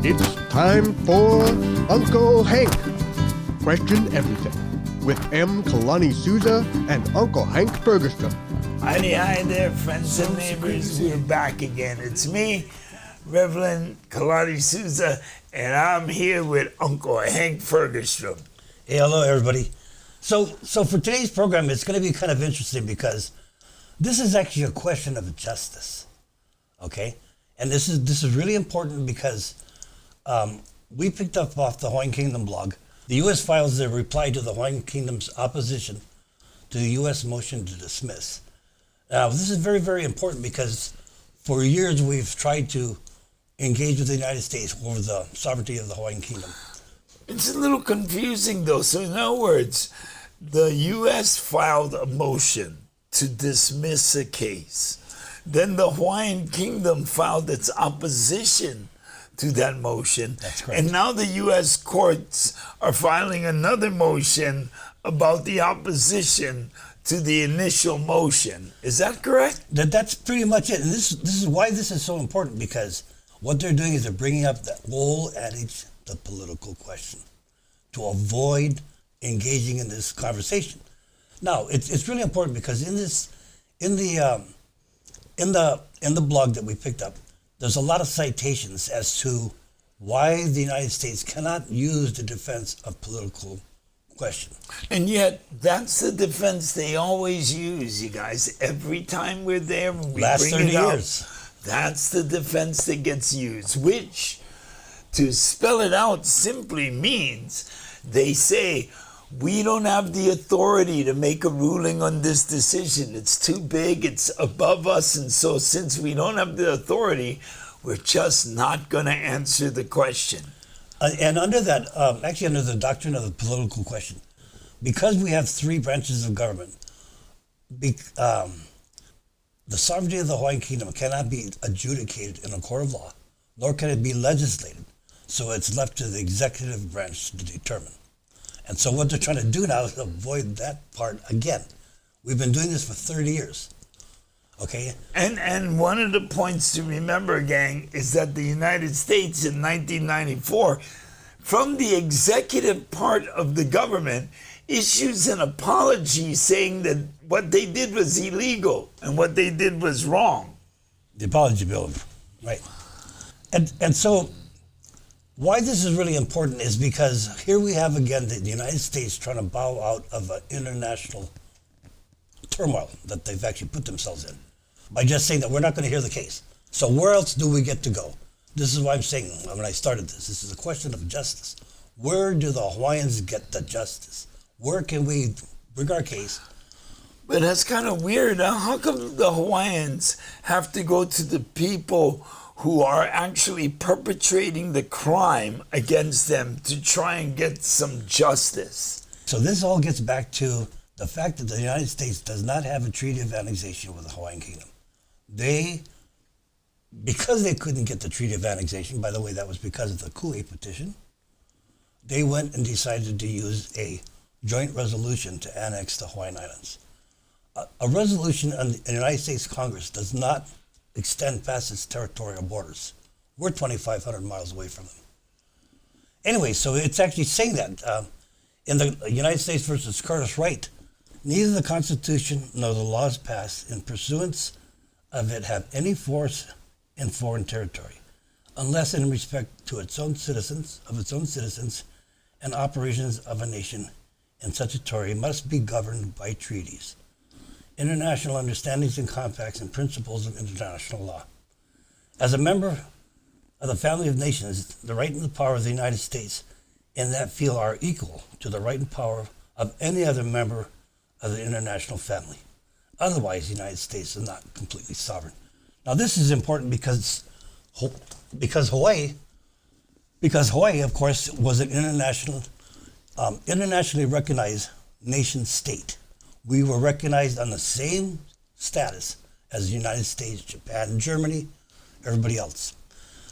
It's time for Uncle Hank. Question everything with M. Kalani Souza and Uncle Hank Bergerstrom. Hi there, friends and neighbors. We're back again. It's me, Reverend Kalani Souza, and I'm here with Uncle Hank Fergerstrom. Hey, hello, everybody. So for today's program, it's going to be kind of interesting because this is actually a question of justice, okay? And this is really important because we picked up off the Hawaiian Kingdom blog. The U.S. files their reply to the Hawaiian Kingdom's opposition to the U.S. motion to dismiss. Now, this is very, very important because for years we've tried to engage with the United States over the sovereignty of the Hawaiian Kingdom. It's a little confusing, though. So, in other words, the U.S. filed a motion to dismiss a case. Then the Hawaiian Kingdom filed its opposition to that motion. That's correct. And now the U.S. courts are filing another motion about the opposition to the initial motion. Is that correct? That's pretty much it. And this is why this is so important, because what they're doing is they're bringing up the old adage, the political question, to avoid engaging in this conversation. Now, it's really important because in the blog that we picked up, there's a lot of citations as to why the United States cannot use the defense of political question. And yet, that's the defense they always use, you guys. Every time we're there, when we Last bring 30 it up, years. that's the defense that gets used, which, to spell it out simply means they say, we don't have the authority to make a ruling on this decision. It's too big, it's above us, and so since we don't have the authority, we're just not going to answer the question. And under that, actually under the doctrine of the political question, because we have three branches of government, the sovereignty of the Hawaiian Kingdom cannot be adjudicated in a court of law, nor can it be legislated. So it's left to the executive branch to determine. And so what they're trying to do now is avoid that part again. We've been doing this for 30 years, okay? And one of the points to remember, gang, is that the United States in 1994, from the executive part of the government, issues an apology saying that what they did was illegal and what they did was wrong. The apology bill, right. And so why this is really important is because here we have again the United States trying to bow out of an international turmoil that they've actually put themselves in by just saying that we're not going to hear the case. So where else do we get to go? This is why I'm saying when I started this is a question of justice. Where do the Hawaiians get the justice? Where can we bring our case? But that's kind of weird. How come the Hawaiians have to go to the people who are actually perpetrating the crime against them to try and get some justice? So this all gets back to the fact that the United States does not have a treaty of annexation with the Hawaiian Kingdom. Because they couldn't get the treaty of annexation, by the way, that was because of the UHQE petition, they went and decided to use a joint resolution to annex the Hawaiian Islands. A resolution in the United States Congress does not extend past its territorial borders. We're 2,500 miles away from them. Anyway, so it's actually saying that in the United States versus Curtis Wright, neither the Constitution nor the laws passed in pursuance of it have any force in foreign territory, unless in respect to its own citizens, and operations of a nation in such a territory must be governed by treaties, international understandings and compacts, and principles of international law. As a member of the family of nations, the right and the power of the United States in that field are equal to the right and power of any other member of the international family. Otherwise, the United States is not completely sovereign. Now, this is important because Hawaii, of course, was an internationally recognized nation state. We were recognized on the same status as the United States, Japan, Germany, everybody else.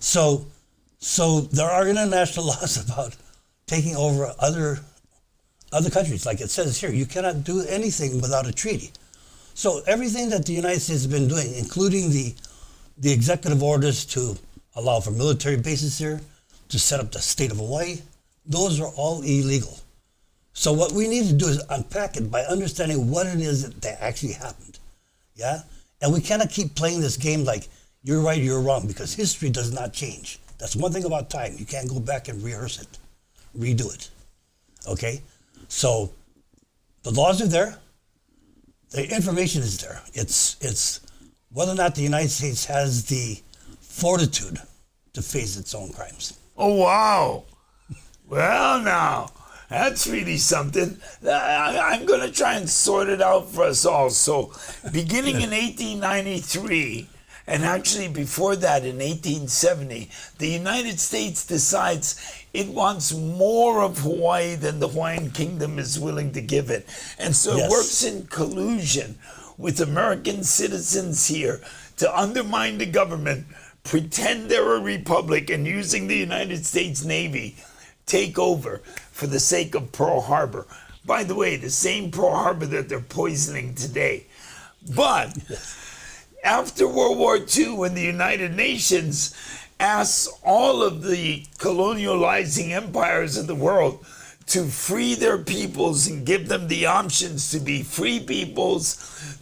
So there are international laws about taking over other countries. Like it says here, you cannot do anything without a treaty. So everything that the United States has been doing, including the executive orders to allow for military bases here, to set up the state of Hawaii, those are all illegal. So what we need to do is unpack it by understanding what it is that actually happened. Yeah? And we cannot keep playing this game like you're right, you're wrong, because history does not change. That's one thing about time. You can't go back and rehearse it, redo it. Okay? So the laws are there. The information is there. It's whether or not the United States has the fortitude to face its own crimes. Oh, wow. Well, now, that's really something. I'm going to try and sort it out for us all. So, beginning in 1893, and actually before that in 1870, the United States decides it wants more of Hawaii than the Hawaiian Kingdom is willing to give it. And so it works in collusion with American citizens here to undermine the government, pretend they're a republic, and using the United States Navy, take over for the sake of Pearl Harbor. By the way, the same Pearl Harbor that they're poisoning today. But after World War II, when the United Nations asks all of the colonializing empires of the world to free their peoples and give them the options to be free peoples,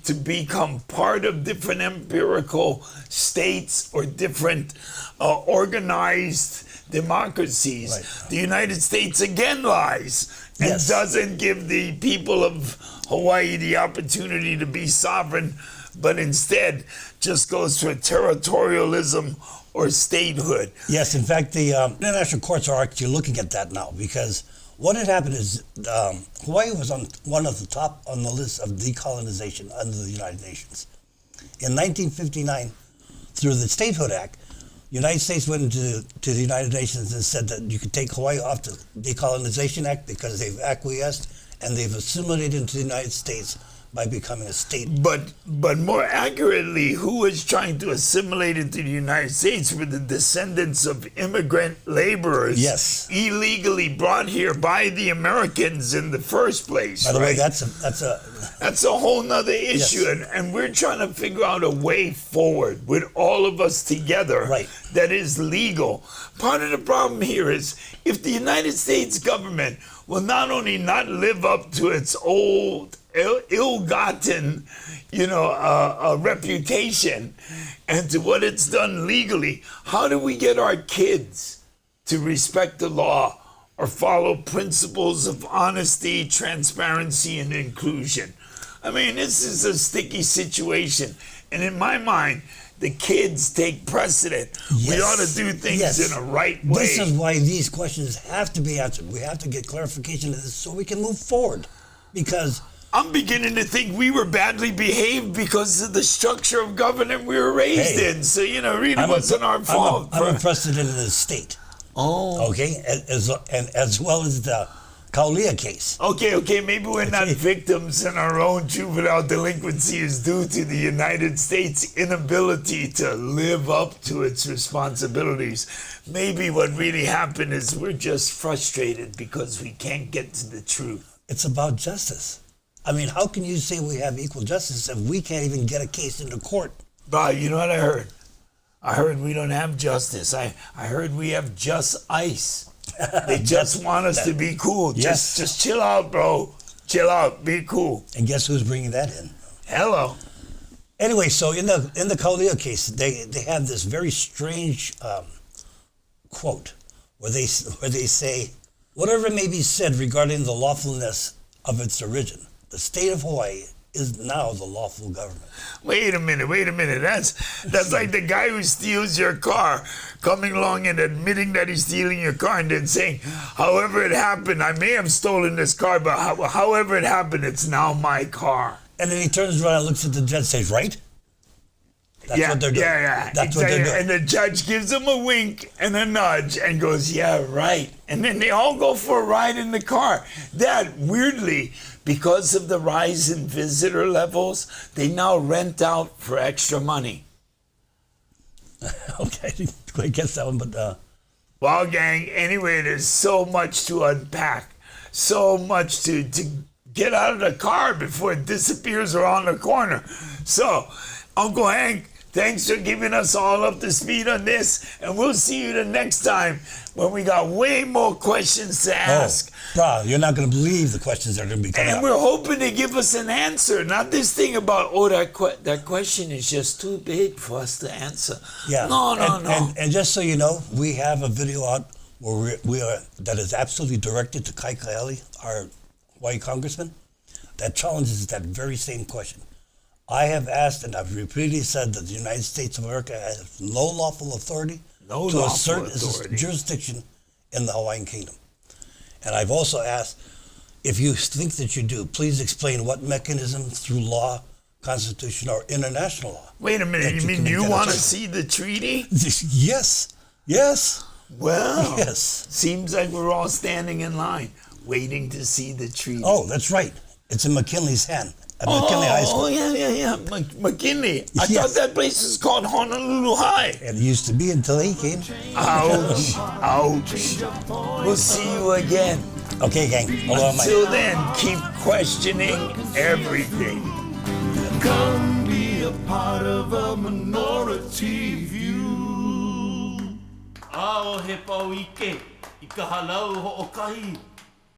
to become part of different empirical states or different organized democracies, right, the United States again lies and doesn't give the people of Hawaii the opportunity to be sovereign, but instead just goes for territorialism or statehood. Yes, in fact, the international courts are actually looking at that now, because what had happened is Hawaii was on one of the top on the list of decolonization under the United Nations. In 1959, through the Statehood Act, the United States went to the United Nations and said that you could take Hawaii off the Decolonization Act because they've acquiesced and they've assimilated into the United States by becoming a state. But more accurately, who was trying to assimilate into the United States were the descendants of immigrant laborers, illegally brought here by the Americans in the first place. By the way, that's a whole nother issue, and we're trying to figure out a way forward with all of us together that is legal. Part of the problem here is if the United States government will not only not live up to its old ill-gotten, reputation and to what it's done legally, how do we get our kids to respect the law or follow principles of honesty, transparency, and inclusion? I mean, this is a sticky situation. And in my mind, the kids take precedent. We ought to do things in a right way. This is why these questions have to be answered. We have to get clarification of this so we can move forward. Because I'm beginning to think we were badly behaved because of the structure of government we were raised in. So, really wasn't our fault. I'm a precedent in the state. Oh. Okay? As well as the Kaulia case. Okay, maybe we're not victims and our own juvenile delinquency is due to the United States' inability to live up to its responsibilities. Maybe what really happened is we're just frustrated because we can't get to the truth. It's about justice. I mean, how can you say we have equal justice if we can't even get a case into court? But you know what I heard? I heard we don't have justice. I heard we have just ice. They just want us to be cool. Just chill out, bro. Chill out. Be cool. And guess who's bringing that in? Hello. Anyway, so in the Kaulia case, they have this very strange quote where they say, whatever may be said regarding the lawfulness of its origin, the state of Hawaii is now the lawful government. Wait a minute. That's like the guy who steals your car coming along and admitting that he's stealing your car and then saying, however it happened, I may have stolen this car, but however it happened, it's now my car. And then he turns around and looks at the judge and says, right? That's what they're doing. That's what they're doing. And the judge gives him a wink and a nudge and goes, yeah, right. And then they all go for a ride in the car. That, weirdly, because of the rise in visitor levels, they now rent out for extra money. Okay, I didn't quite guess that one, but... Well, gang, anyway, there's so much to unpack. So much to get out of the car before it disappears around the corner. So, Uncle Hank, Thanks for giving us all up to speed on this, and we'll see you the next time when we got way more questions to ask. Brah, you're not going to believe the questions that are going to be coming And up. we're hoping to give us an answer, not this thing about, that question is just too big for us to answer. Yeah. No. And just so you know, we have a video out where we are that is absolutely directed to Kai Kaeli, our Hawaii congressman, that challenges that very same question. I have asked and I've repeatedly said that the United States of America has no lawful authority to assert its jurisdiction in the Hawaiian Kingdom. And I've also asked, if you think that you do, please explain what mechanism through law, constitution, or international law. Wait a minute, you mean you want to see the treaty? Yes. Well, yes. Seems like we're all standing in line, waiting to see the treaty. Oh, that's right. It's in McKinley's hand at McKinley High School. Oh, yeah. McKinley. I Yes. thought that place is called Honolulu High. It used to be until he came. Ouch. We'll see you again. Okay, gang. Aloha, Mike. Until then, keep questioning everything. Come be a part of a minority view. Ao he pau ike, I ka halau ho o kahi.